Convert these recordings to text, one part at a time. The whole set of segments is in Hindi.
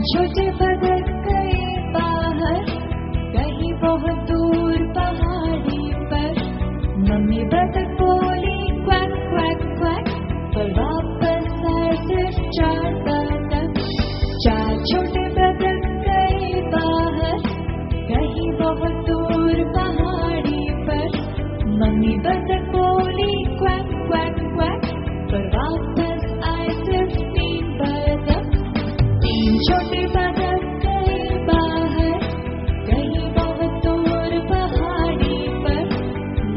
छोटे बदक गए बाहर, कहीं बहुत दूर पहाड़ी पर। मम्मी बतख बोली क्वैक क्वैक क्वैक, पर वापस आए सिर्फ 4 बतख। 4 छोटे बदक गए बाहर, कहीं बहुत दूर पहाड़ी पर। मम्मी बतख बोली क्वैक क्वैक क्वैक, पर वापस आए सिर्फ 3 बतख। 3 छोटे बदक गए बाहर, कहीं बहुत दूर पहाड़ी पर।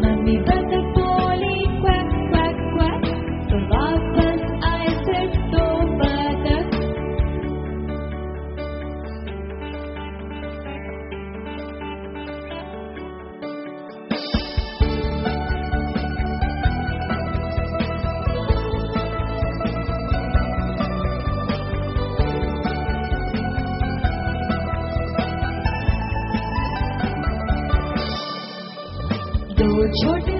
मम्मी बतख बोली क्वैक क्वैक क्वैक, पर वापस आए सिर्फ 2 बतख। दो छोटे